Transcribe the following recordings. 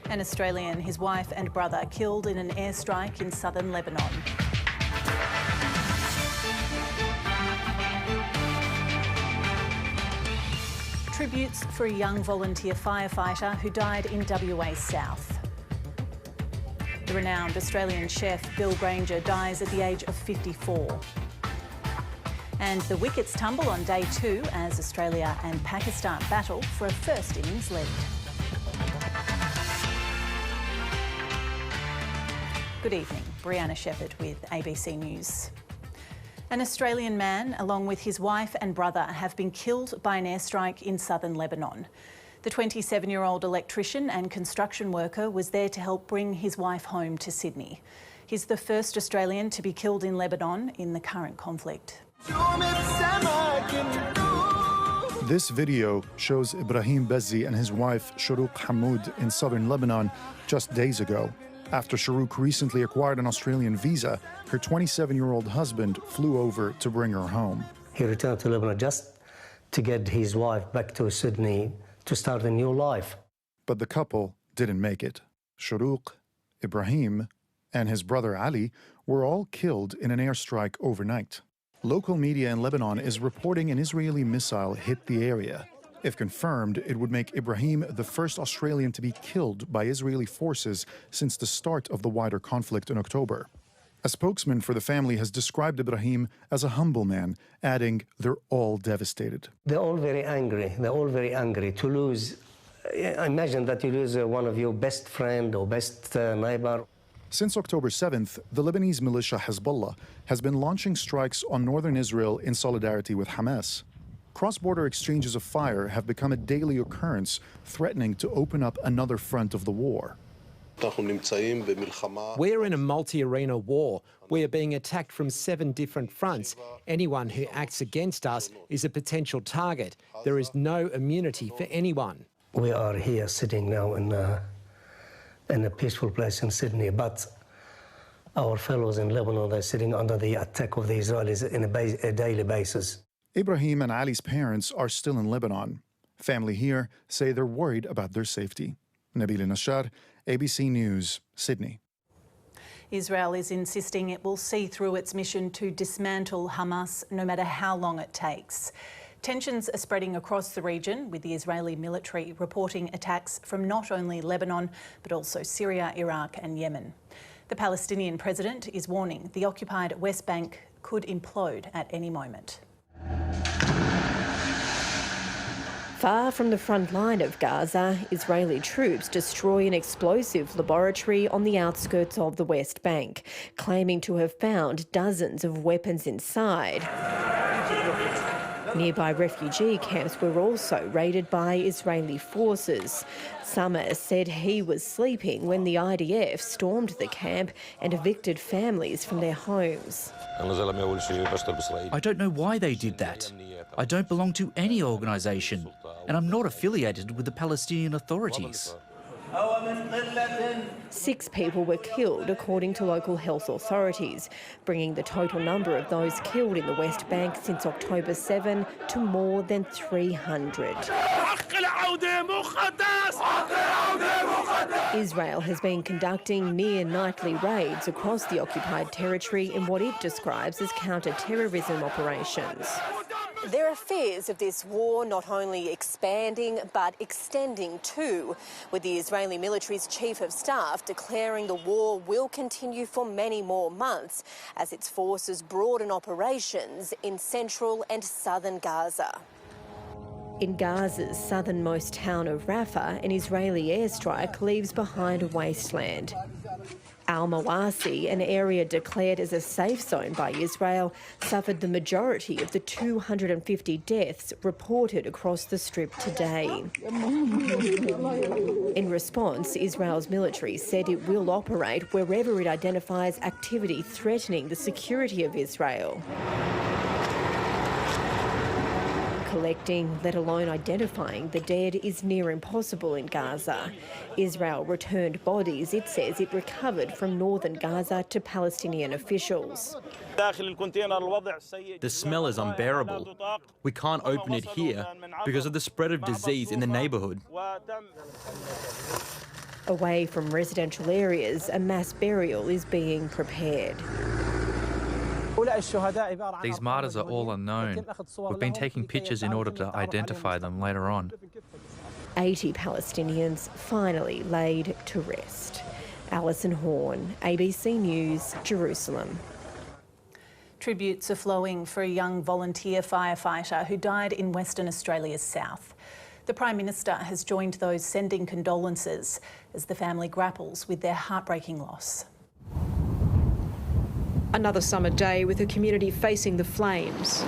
An Australian, his wife and brother killed in an airstrike in southern Lebanon. Tributes for a young volunteer firefighter who died in WA South. The renowned Australian chef Bill Granger dies at the age of 54. And the wickets tumble on day 2 as Australia and Pakistan battle for a first innings lead. Good evening, Briana Shepherd with ABC News. An Australian man, along with his wife and brother, have been killed by an airstrike in southern Lebanon. The 27-year-old electrician and construction worker was there to help bring his wife home to Sydney. He's the first Australian to be killed in Lebanon in the current conflict. This video shows Ibrahim Bezzi and his wife Shuruq Hamoud in southern Lebanon just days ago. After Shuruq recently acquired an Australian visa, her 27-year-old husband flew over to bring her home. He returned to Lebanon just to get his wife back to Sydney to start a new life. But the couple didn't make it. Shuruq, Ibrahim, and his brother Ali were all killed in an airstrike overnight. Local media in Lebanon is reporting an Israeli missile hit the area. If confirmed, it would make Ibrahim the first Australian to be killed by Israeli forces since the start of the wider conflict in October. A spokesman for the family has described Ibrahim as a humble man, adding, "They're all devastated." They're all very angry. They're all very angry to lose. Imagine that you lose one of your best friend or best neighbor. Since October 7th, the Lebanese militia Hezbollah has been launching strikes on northern Israel in solidarity with Hamas. Cross-border exchanges of fire have become a daily occurrence, threatening to open up another front of the war. We're in a multi-arena war. We are being attacked from 7 different fronts. Anyone who acts against us is a potential target. There is no immunity for anyone. We are here sitting now in a peaceful place in Sydney, but our fellows in Lebanon are sitting under the attack of the Israelis on a daily basis. Ibrahim and Ali's parents are still in Lebanon. Family here say they're worried about their safety. Nabil Nashar, ABC News, Sydney. Israel is insisting it will see through its mission to dismantle Hamas no matter how long it takes. Tensions are spreading across the region, with the Israeli military reporting attacks from not only Lebanon but also Syria, Iraq and Yemen. The Palestinian president is warning the occupied West Bank could implode at any moment. Far from the front line of Gaza, Israeli troops destroy an explosive laboratory on the outskirts of the West Bank, claiming to have found dozens of weapons inside. Nearby refugee camps were also raided by Israeli forces. Summer said he was sleeping when the IDF stormed the camp and evicted families from their homes. I don't know why they did that. I don't belong to any organisation, and I'm not affiliated with the Palestinian Authorities. 6 people were killed, according to local health authorities, bringing the total number of those killed in the West Bank since October 7 to more than 300. Israel has been conducting near-nightly raids across the occupied territory in what it describes as counter-terrorism operations. There are fears of this war not only expanding but extending too, with the Israeli military's chief of staff declaring the war will continue for many more months as its forces broaden operations in central and southern Gaza. In Gaza's southernmost town of Rafah, an Israeli airstrike leaves behind a wasteland. Al-Mawasi, an area declared as a safe zone by Israel, suffered the majority of the 250 deaths reported across the Strip today. In response, Israel's military said it will operate wherever it identifies activity threatening the security of Israel. Collecting, let alone identifying the dead, is near impossible in Gaza. Israel returned bodies it says it recovered from northern Gaza to Palestinian officials. The smell is unbearable. We can't open it here because of the spread of disease in the neighbourhood. Away from residential areas, a mass burial is being prepared. These martyrs are all unknown. We've been taking pictures in order to identify them later on. 80 Palestinians finally laid to rest. Alison Horn, ABC News, Jerusalem. Tributes are flowing for a young volunteer firefighter who died in Western Australia's south. The Prime Minister has joined those sending condolences as the family grapples with their heartbreaking loss. Another summer day with a community facing the flames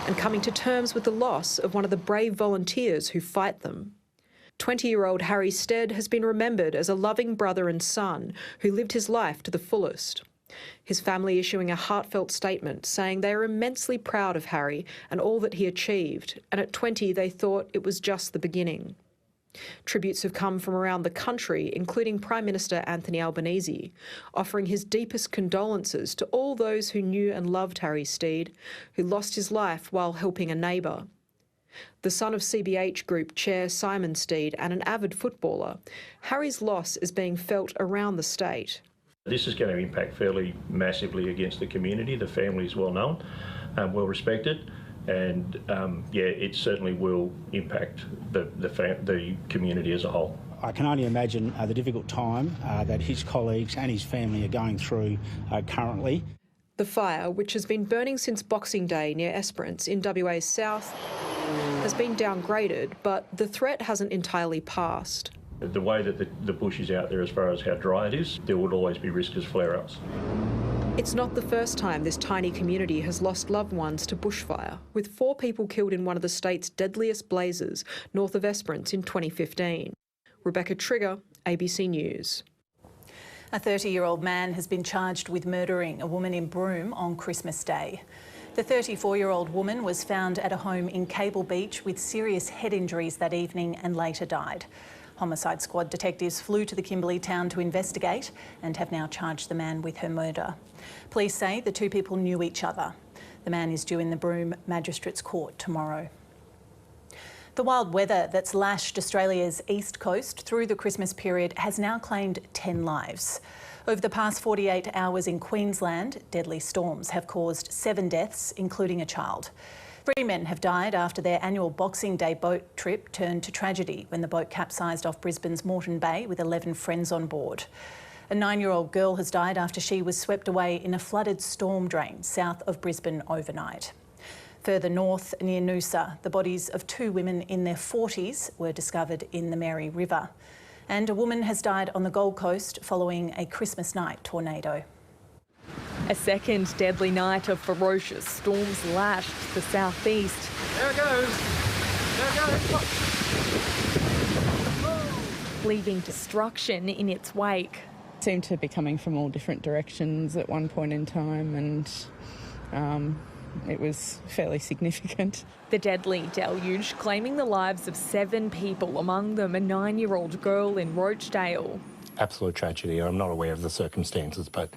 and coming to terms with the loss of one of the brave volunteers who fight them. 20-year-old Harry Stead has been remembered as a loving brother and son who lived his life to the fullest. His family issuing a heartfelt statement saying they are immensely proud of Harry and all that he achieved, and at 20 they thought it was just the beginning. Tributes have come from around the country, including Prime Minister Anthony Albanese, offering his deepest condolences to all those who knew and loved Harry Stead, who lost his life while helping a neighbour. The son of CBH Group Chair Simon Stead and an avid footballer, Harry's loss is being felt around the state. This is going to impact fairly massively against the community. The family is well known, well respected, and it certainly will impact the community as a whole. I can only imagine the difficult time that his colleagues and his family are going through currently. The fire, which has been burning since Boxing Day near Esperance in WA's south, has been downgraded, but the threat hasn't entirely passed. The way that the bush is out there as far as how dry it is, there would always be risk as flare-ups. It's not the first time this tiny community has lost loved ones to bushfire, with 4 people killed in one of the state's deadliest blazes north of Esperance in 2015. Rebecca Trigger, ABC News. A 30-year-old man has been charged with murdering a woman in Broome on Christmas Day. The 34-year-old woman was found at a home in Cable Beach with serious head injuries that evening and later died. Homicide Squad detectives flew to the Kimberley town to investigate and have now charged the man with her murder. Police say the 2 people knew each other. The man is due in the Broome Magistrates Court tomorrow. The wild weather that's lashed Australia's east coast through the Christmas period has now claimed 10 lives. Over the past 48 hours in Queensland, deadly storms have caused 7 deaths, including a child. 3 men have died after their annual Boxing Day boat trip turned to tragedy when the boat capsized off Brisbane's Moreton Bay with 11 friends on board. A 9-year-old girl has died after she was swept away in a flooded storm drain south of Brisbane overnight. Further north, near Noosa, the bodies of 2 women in their 40s were discovered in the Mary River. And a woman has died on the Gold Coast following a Christmas night tornado. A second deadly night of ferocious storms lashed the southeast. There it goes. There it goes. Leaving destruction in its wake. Seemed to be coming from all different directions at one point in time, and it was fairly significant. The deadly deluge claiming the lives of 7 people, among them a 9-year-old girl in Rochdale. Absolute tragedy. I'm not aware of the circumstances, but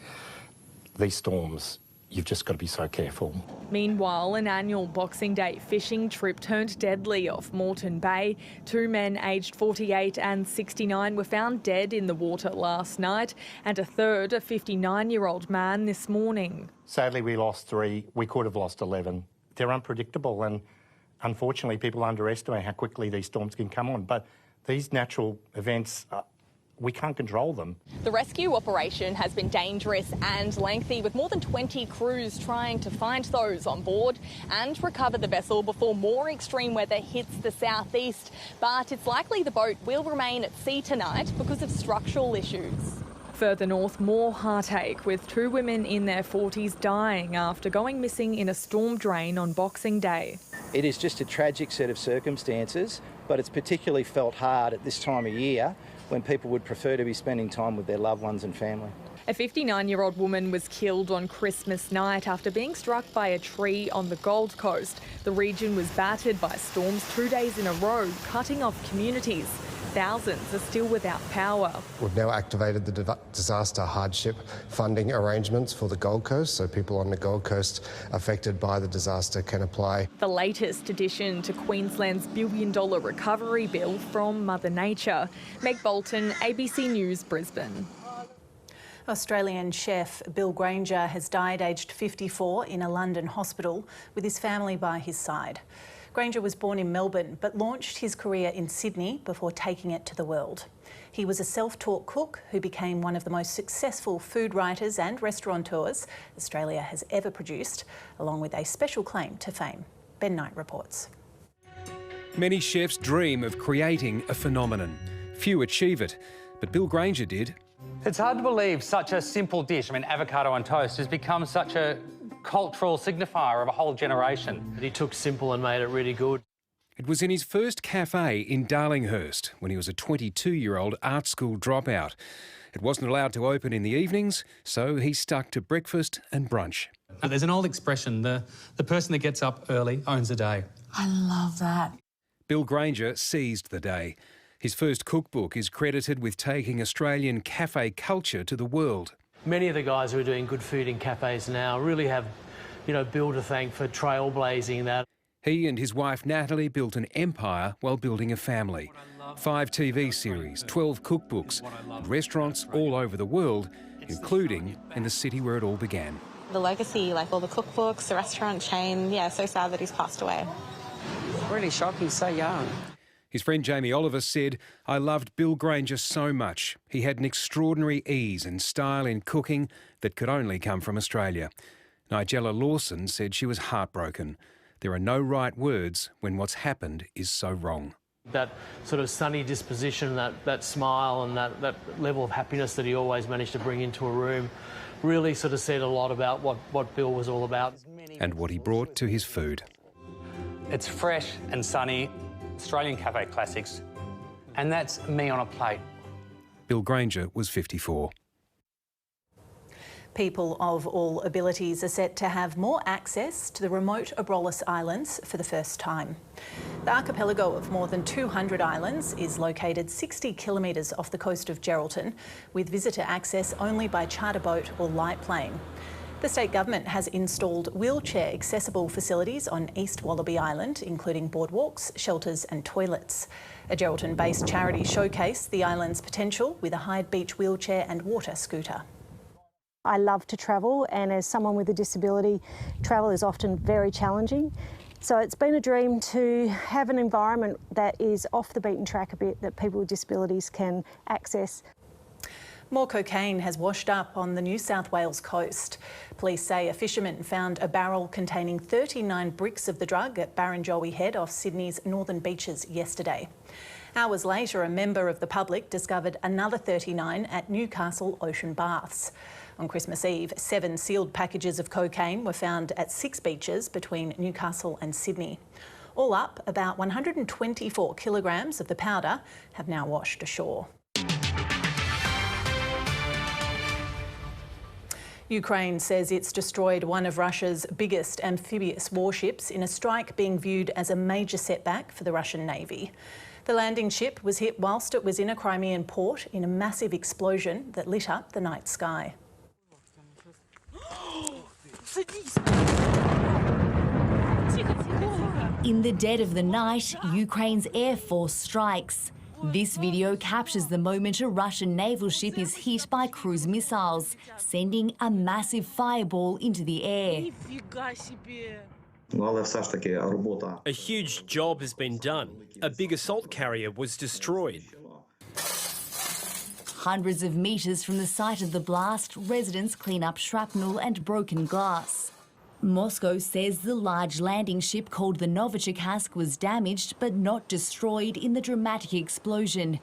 these storms, you've just got to be so careful. Meanwhile, an annual Boxing Day fishing trip turned deadly off Moreton Bay. 2 men aged 48 and 69 were found dead in the water last night, and a third, a 59-year-old man, this morning. Sadly, we lost 3. We could have lost 11. They're unpredictable, and unfortunately, people underestimate how quickly these storms can come on. But these natural events, we can't control them. The rescue operation has been dangerous and lengthy, with more than 20 crews trying to find those on board and recover the vessel before more extreme weather hits the southeast. But it's likely the boat will remain at sea tonight because of structural issues. Further north, more heartache, with 2 women in their 40s dying after going missing in a storm drain on Boxing Day. It is just a tragic set of circumstances, but it's particularly felt hard at this time of year when people would prefer to be spending time with their loved ones and family. A 59-year-old woman was killed on Christmas night after being struck by a tree on the Gold Coast. The region was battered by storms 2 days in a row, cutting off communities. thousands are still without power. We've now activated the disaster hardship funding arrangements for the Gold Coast, so people on the Gold Coast affected by the disaster can apply. The latest addition to Queensland's billion-dollar recovery bill from Mother Nature. Meg Bolton, ABC News, Brisbane. Australian chef Bill Granger has died aged 54 in a London hospital with his family by his side. Granger was born in Melbourne but launched his career in Sydney before taking it to the world. He was a self-taught cook who became one of the most successful food writers and restaurateurs Australia has ever produced, along with a special claim to fame. Ben Knight reports. Many chefs dream of creating a phenomenon. Few achieve it, but Bill Granger did. It's hard to believe such a simple dish, avocado on toast, has become such a cultural signifier of a whole generation. He took simple and made it really good. It was in his first cafe in Darlinghurst when he was a 22-year-old art school dropout. It wasn't allowed to open in the evenings, so he stuck to breakfast and brunch. There's an old expression, the person that gets up early owns the day. I love that. Bill Granger seized the day. His first cookbook is credited with taking Australian cafe culture to the world. Many of the guys who are doing good food in cafes now really have, Bill to thank for trailblazing that. He and his wife Natalie built an empire while building a family. 5 TV series, 12 cookbooks, and restaurants all over the world, including in the city where it all began. The legacy, like all the cookbooks, the restaurant chain, so sad that he's passed away. Really shocked he's so young. His friend Jamie Oliver said, "I loved Bill Granger so much. He had an extraordinary ease and style in cooking that could only come from Australia." Nigella Lawson said she was heartbroken. There are no right words when what's happened is so wrong. That sort of sunny disposition, that smile and that level of happiness that he always managed to bring into a room really sort of said a lot about what Bill was all about. And what he brought to his food. It's fresh and sunny, Australian cafe classics, and that's me on a plate. Bill Granger was 54. People of all abilities are set to have more access to the remote Abrolhos Islands for the first time. The archipelago of more than 200 islands is located 60 kilometres off the coast of Geraldton, with visitor access only by charter boat or light plane. The state government has installed wheelchair-accessible facilities on East Wallaby Island, including boardwalks, shelters and toilets. A Geraldton-based charity showcased the island's potential with a Hyde Beach wheelchair and water scooter. I love to travel, and as someone with a disability, travel is often very challenging. So it's been a dream to have an environment that is off the beaten track a bit, that people with disabilities can access. More cocaine has washed up on the New South Wales coast. Police say a fisherman found a barrel containing 39 bricks of the drug at Barrenjoey Head off Sydney's northern beaches yesterday. Hours later, a member of the public discovered another 39 at Newcastle Ocean Baths. On Christmas Eve, 7 sealed packages of cocaine were found at 6 beaches between Newcastle and Sydney. All up, about 124 kilograms of the powder have now washed ashore. Ukraine says it's destroyed one of Russia's biggest amphibious warships in a strike being viewed as a major setback for the Russian Navy. The landing ship was hit whilst it was in a Crimean port in a massive explosion that lit up the night sky. In the dead of the night, Ukraine's Air Force strikes. This video captures the moment a Russian naval ship is hit by cruise missiles, sending a massive fireball into the air. A huge job has been done. A big assault carrier was destroyed. Hundreds of metres from the site of the blast, residents clean up shrapnel and broken glass. Moscow says the large landing ship called the Novichokazk was damaged but not destroyed in the dramatic explosion.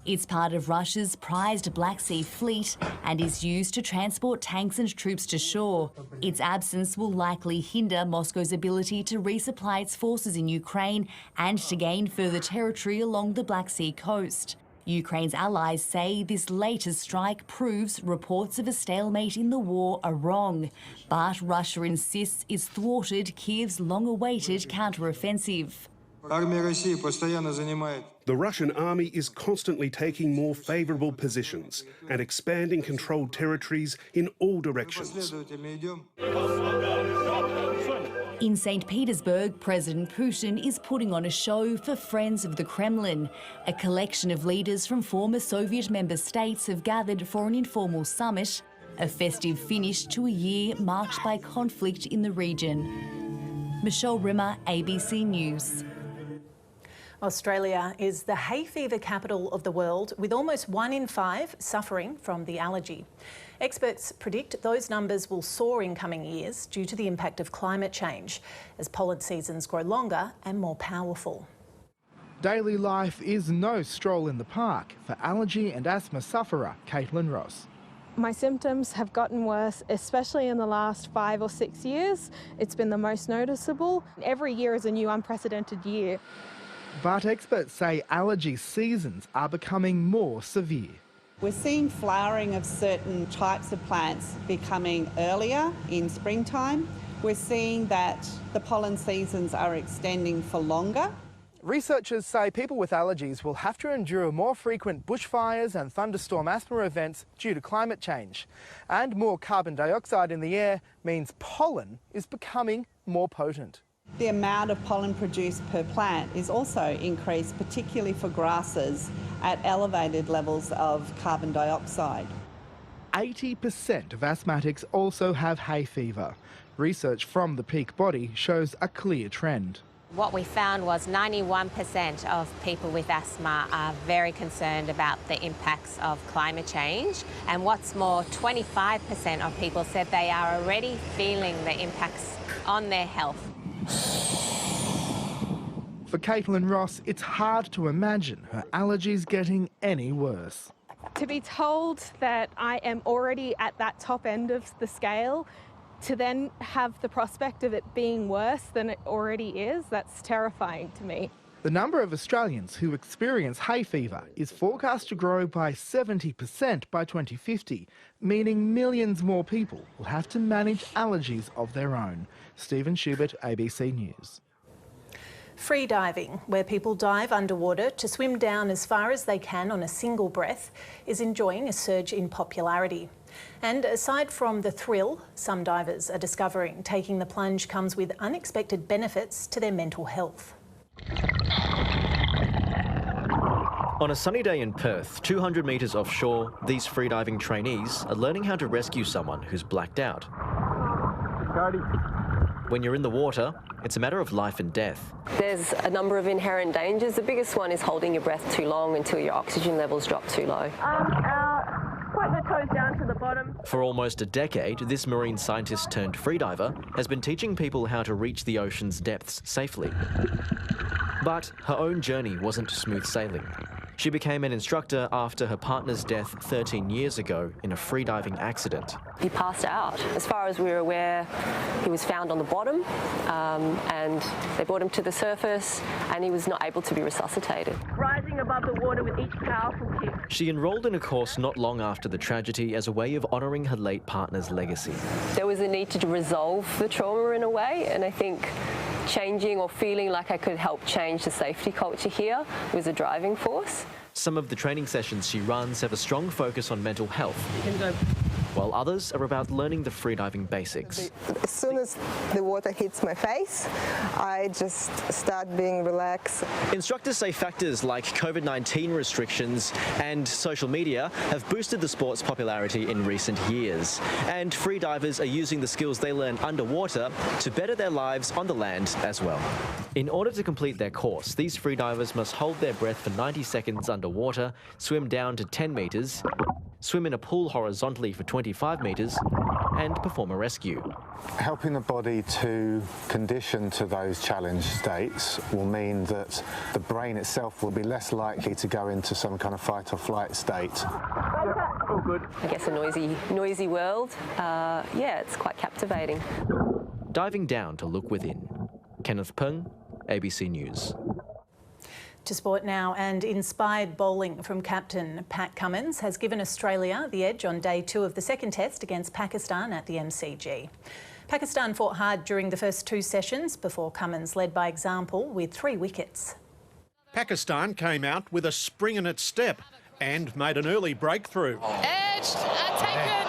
It's part of Russia's prized Black Sea fleet and is used to transport tanks and troops to shore. Its absence will likely hinder Moscow's ability to resupply its forces in Ukraine and to gain further territory along the Black Sea coast. Ukraine's allies say this latest strike proves reports of a stalemate in the war are wrong. But Russia insists it's thwarted Kyiv's long-awaited counter-offensive. The Russian army is constantly taking more favourable positions and expanding controlled territories in all directions. In St. Petersburg, President Putin is putting on a show for Friends of the Kremlin. A collection of leaders from former Soviet member states have gathered for an informal summit, a festive finish to a year marked by conflict in the region. Michelle Rimmer, ABC News. Australia is the hay fever capital of the world, with almost 1 in 5 suffering from the allergy. Experts predict those numbers will soar in coming years due to the impact of climate change as pollen seasons grow longer and more powerful. Daily life is no stroll in the park for allergy and asthma sufferer Caitlin Ross. My symptoms have gotten worse, especially in the last 5 or 6 years. It's been the most noticeable. Every year is a new unprecedented year. But experts say allergy seasons are becoming more severe. We're seeing flowering of certain types of plants becoming earlier in springtime. We're seeing that the pollen seasons are extending for longer. Researchers say people with allergies will have to endure more frequent bushfires and thunderstorm asthma events due to climate change. And more carbon dioxide in the air means pollen is becoming more potent. The amount of pollen produced per plant is also increased, particularly for grasses, at elevated levels of carbon dioxide. 80% of asthmatics also have hay fever. Research from the peak body shows a clear trend. What we found was 91% of people with asthma are very concerned about the impacts of climate change. And what's more, 25% of people said they are already feeling the impacts on their health. For Caitlin Ross, it's hard to imagine her allergies getting any worse. To be told that I am already at that top end of the scale, to then have the prospect of it being worse than it already is, that's terrifying to me. The number of Australians who experience hay fever is forecast to grow by 70% by 2050, meaning millions more people will have to manage allergies of their own. Stephen Schubert, ABC News. Free diving, where people dive underwater to swim down as far as they can on a single breath, is enjoying a surge in popularity. And aside from the thrill, some divers are discovering taking the plunge comes with unexpected benefits to their mental health. On a sunny day in Perth, 200 metres offshore, these freediving trainees are learning how to rescue someone who's blacked out. When you're in the water, it's a matter of life and death. There's a number of inherent dangers. The biggest one is holding your breath too long until your oxygen levels drop too low. Point the toes down to the bottom. For almost a decade, this marine scientist turned freediver has been teaching people how to reach the ocean's depths safely. But her own journey wasn't smooth sailing. She became an instructor after her partner's death 13 years ago in a freediving accident. He passed out. As far as we were aware, he was found on the bottom and they brought him to the surface and he was not able to be resuscitated. Rising above the water with each powerful kick. She enrolled in a course not long after the tragedy as a way of honouring her late partner's legacy. There was a need to resolve the trauma in a way, and I think changing or feeling like I could help change the safety culture here was a driving force. Some of the training sessions she runs have a strong focus on mental health, while others are about learning the freediving basics. As soon as the water hits my face, I just start being relaxed. Instructors say factors like COVID-19 restrictions and social media have boosted the sport's popularity in recent years. And freedivers are using the skills they learn underwater to better their lives on the land as well. In order to complete their course, these freedivers must hold their breath for 90 seconds underwater, swim down to 10 metres, swim in a pool horizontally for 25 metres and perform a rescue. Helping the body to condition to those challenge states will mean that the brain itself will be less likely to go into some kind of fight or flight state. Oh, good. I guess a noisy world. Yeah, it's quite captivating. Diving down to look within. Kenneth Peng, ABC News. To sport now, and inspired bowling from captain Pat Cummins has given Australia the edge on day 2 of the second test against Pakistan at the MCG. Pakistan fought hard during the first 2 sessions before Cummins led by example with 3 wickets. Pakistan came out with a spring in its step and made an early breakthrough. Edged and taken.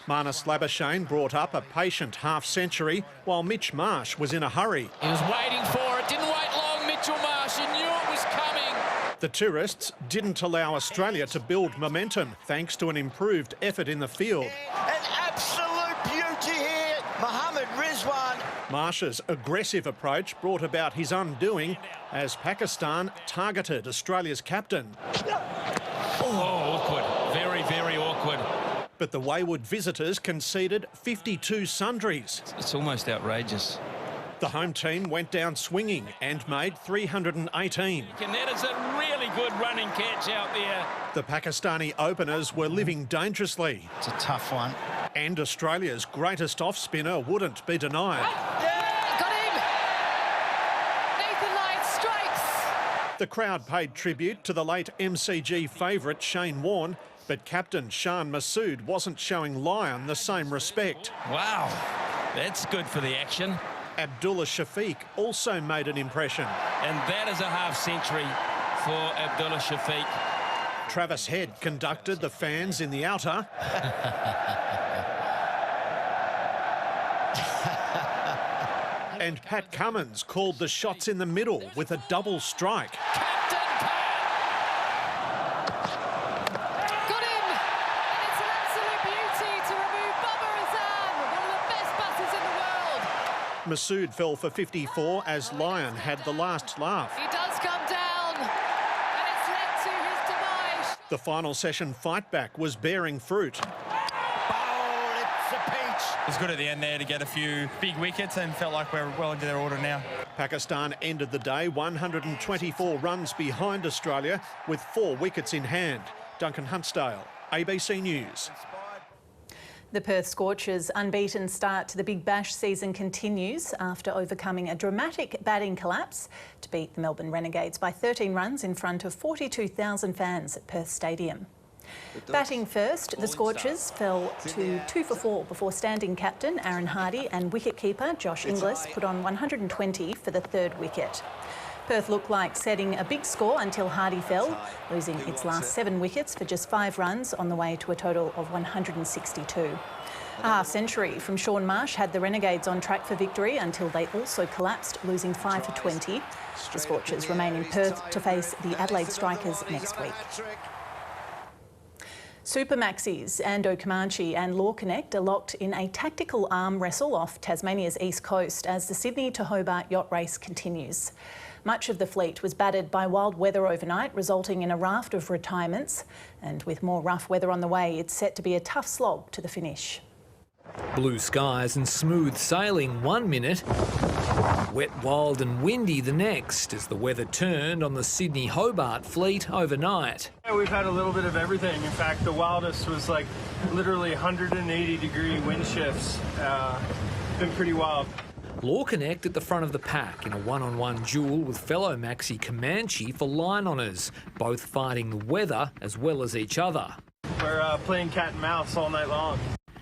Marnus Labuschagne brought up a patient half-century while Mitch Marsh was in a hurry. He was waiting for it, didn't wait long, Mitchell Marsh, he knew it was coming. The tourists didn't allow Australia to build momentum thanks to an improved effort in the field. An absolute beauty here, Mohammad Rizwan. Marsh's aggressive approach brought about his undoing as Pakistan targeted Australia's captain. Oh, awkward. Very, very awkward. But the wayward visitors conceded 52 sundries. It's almost outrageous. The home team went down swinging and made 318. And that is a really good running catch out there. The Pakistani openers were living dangerously. It's a tough one. And Australia's greatest off-spinner wouldn't be denied. Got him! Nathan Lyon strikes! The crowd paid tribute to the late MCG favourite Shane Warne, but captain Shan Masood wasn't showing Lyon the same respect. Wow, that's good for the action. Abdullah Shafiq also made an impression. And that is a half-century for Abdullah Shafiq. Travis Head conducted the fans in the outer. And Pat Cummins called the shots in the middle with a double strike. Masood fell for 54 as Lyon had the last laugh. He does come down, and it's led to his demise. The final session fight back was bearing fruit. Oh, it's a peach. It was good at the end there to get a few big wickets and felt like we're well into their order now. Pakistan ended the day 124 runs behind Australia with 4 wickets in hand. Duncan Huntsdale, ABC News. The Perth Scorchers' unbeaten start to the Big Bash season continues after overcoming a dramatic batting collapse to beat the Melbourne Renegades by 13 runs in front of 42,000 fans at Perth Stadium. Batting first, the Scorchers fell to 2 for 4 before standing captain Aaron Hardie and wicketkeeper Josh Inglis put on 120 for the 3rd wicket. Perth looked like setting a big score until Hardie fell, losing its last 7 wickets for just 5 runs on the way to a total of 162. A half-century from Shaun Marsh had the Renegades on track for victory until they also collapsed, losing 5 for 20. The Scorchers remain in Perth to face the Adelaide Strikers next week. Supermaxis Ando Comanche and Law Connect are locked in a tactical arm wrestle off Tasmania's east coast as the Sydney to Hobart yacht race continues. Much of the fleet was battered by wild weather overnight, resulting in a raft of retirements. And with more rough weather on the way, it's set to be a tough slog to the finish. Blue skies and smooth sailing 1 minute, wet, wild and windy the next as the weather turned on the Sydney-Hobart fleet overnight. Yeah, we've had a little bit of everything. In fact, the wildest was like literally 180-degree wind shifts. Been pretty wild. Law Connect at the front of the pack in a one-on-one duel with fellow Maxi Comanche for line honours, both fighting the weather as well as each other. We're playing cat and mouse all night long.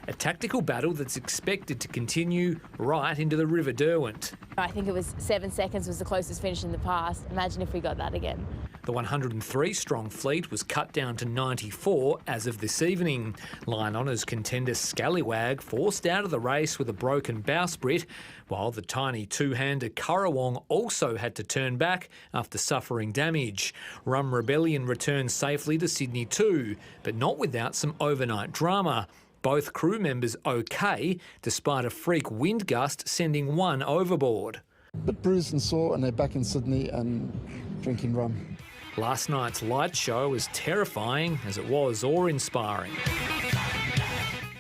A tactical battle that's expected to continue right into the River Derwent. I think it was 7 seconds was the closest finish in the past. Imagine if we got that again. The 103-strong fleet was cut down to 94 as of this evening. Line honours contender Scallywag forced out of the race with a broken bowsprit, while the tiny two-hander Currawong also had to turn back after suffering damage. Rum Rebellion returned safely to Sydney too, but not without some overnight drama. Both crew members okay, despite a freak wind gust sending one overboard. A bit bruised and sore, and they're back in Sydney and drinking rum. Last night's light show was terrifying as it was awe-inspiring.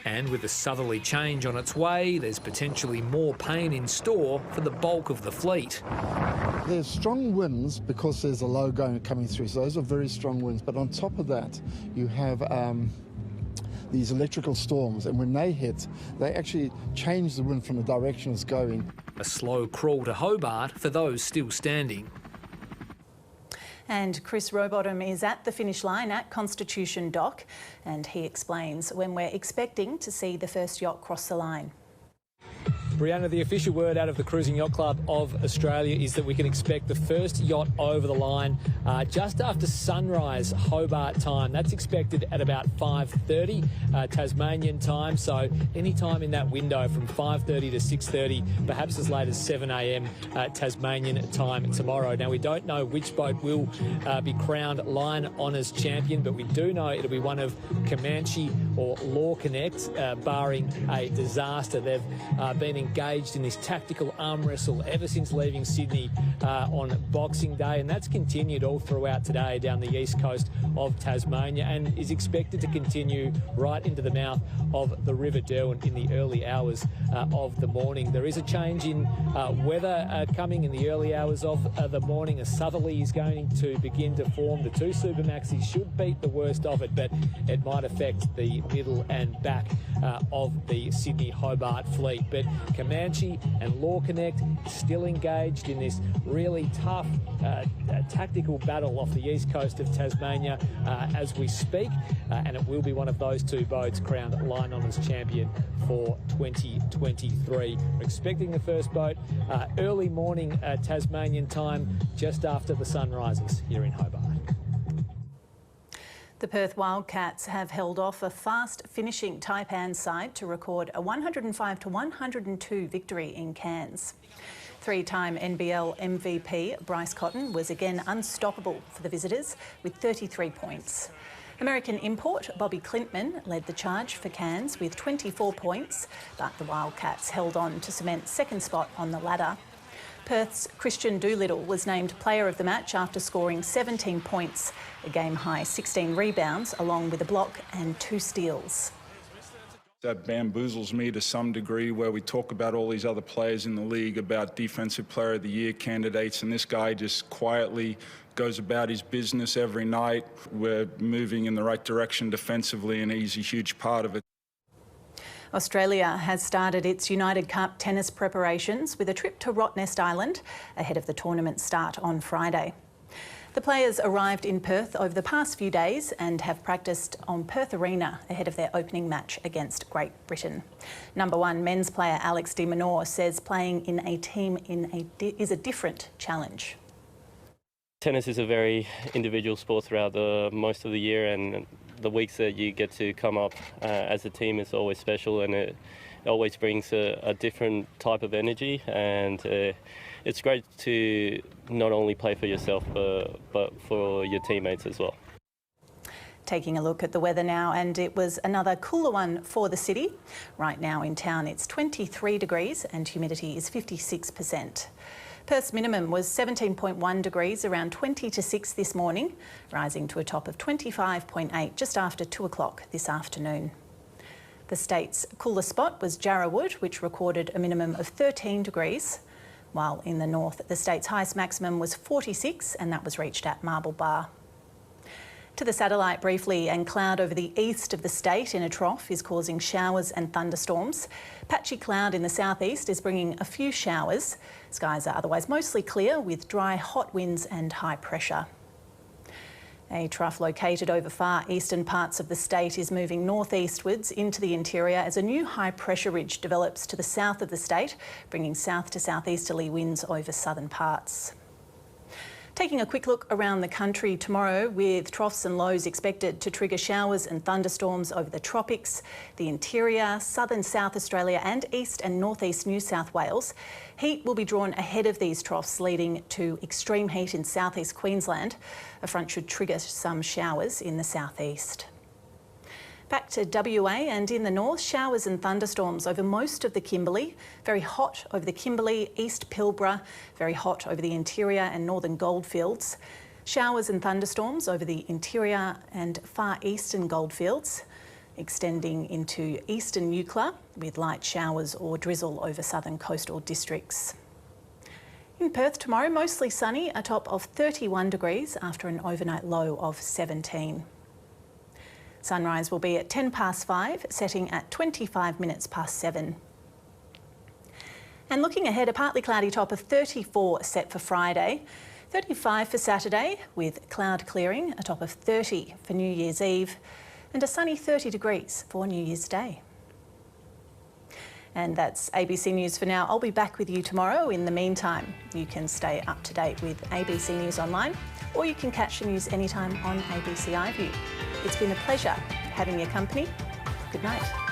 And with a southerly change on its way, there's potentially more pain in store for the bulk of the fleet. There's strong winds because there's a low going coming through, so those are very strong winds. But on top of that, you have these electrical storms, and when they hit, they actually change the wind from the direction it's going. A slow crawl to Hobart for those still standing. And Chris Rowbottom is at the finish line at Constitution Dock, and he explains when we're expecting to see the first yacht cross the line. Briana, the official word out of the Cruising Yacht Club of Australia is that we can expect the first yacht over the line just after sunrise Hobart time. That's expected at about 5:30 Tasmanian time, so any time in that window from 5:30 to 6:30, perhaps as late as 7 a.m. Tasmanian time tomorrow. Now, we don't know which boat will be crowned Line Honours champion, but we do know it'll be one of Comanche or Law Connect, barring a disaster. They've been engaged in this tactical arm wrestle ever since leaving Sydney on Boxing Day, and that's continued all throughout today down the east coast of Tasmania and is expected to continue right into the mouth of the River Derwent in the early hours of the morning. There is a change in weather coming in the early hours of the morning. A southerly is going to begin to form. The two Supermaxis should beat the worst of it, but it might affect the middle and back of the Sydney-Hobart fleet. But Comanche and Law Connect still engaged in this really tough tactical battle off the east coast of Tasmania as we speak, and it will be one of those two boats crowned Line Honours champion for 2023. We're expecting the first boat early morning Tasmanian time, just after the sun rises here in Hobart. The Perth Wildcats have held off a fast-finishing Taipan side to record a 105-102 victory in Cairns. Three-time NBL MVP Bryce Cotton was again unstoppable for the visitors with 33 points. American import Bobby Clintman led the charge for Cairns with 24 points, but the Wildcats held on to cement second spot on the ladder. Perth's Christian Doolittle was named player of the match after scoring 17 points, a game-high 16 rebounds, along with a block and 2 steals. That bamboozles me to some degree, where we talk about all these other players in the league, about Defensive Player of the Year candidates, and this guy just quietly goes about his business every night. We're moving in the right direction defensively, and he's a huge part of it. Australia has started its United Cup tennis preparations with a trip to Rottnest Island ahead of the tournament start on Friday. The players arrived in Perth over the past few days and have practiced on Perth Arena ahead of their opening match against Great Britain. Number 1 men's player Alex de Minaur says playing in a team is a different challenge. Tennis is a very individual sport throughout most of the year, and the weeks that you get to come up as a team is always special, and it always brings a different type of energy, and it's great to not only play for yourself but for your teammates as well. Taking a look at the weather now, and it was another cooler one for the city. Right now in town it's 23 degrees and humidity is 56%. Perth's minimum was 17.1 degrees, around 20 to 6 this morning, rising to a top of 25.8 just after 2 o'clock this afternoon. The state's coolest spot was Jarrawood, which recorded a minimum of 13 degrees, while in the north the state's highest maximum was 46, and that was reached at Marble Bar. To the satellite briefly, and cloud over the east of the state in a trough is causing showers and thunderstorms. Patchy cloud in the southeast is bringing a few showers. Skies are otherwise mostly clear with dry, hot winds and high pressure. A trough located over far eastern parts of the state is moving northeastwards into the interior as a new high pressure ridge develops to the south of the state, bringing south to southeasterly winds over southern parts. Taking a quick look around the country tomorrow, with troughs and lows expected to trigger showers and thunderstorms over the tropics, the interior, southern South Australia and east and northeast New South Wales. Heat will be drawn ahead of these troughs, leading to extreme heat in southeast Queensland. A front should trigger some showers in the southeast. Back to WA, and in the north, showers and thunderstorms over most of the Kimberley. Very hot over the Kimberley, East Pilbara, very hot over the interior and northern goldfields. Showers and thunderstorms over the interior and far eastern goldfields, extending into eastern Eucla with light showers or drizzle over southern coastal districts. In Perth tomorrow, mostly sunny, a top of 31 degrees after an overnight low of 17. Sunrise will be at 5:10, setting at 25 minutes past 7. And looking ahead, a partly cloudy top of 34 set for Friday, 35 for Saturday with cloud clearing, a top of 30 for New Year's Eve, and a sunny 30 degrees for New Year's Day. And that's ABC News for now. I'll be back with you tomorrow. In the meantime, you can stay up to date with ABC News Online, or you can catch the news anytime on ABC iView. It's been a pleasure having your company. Good night.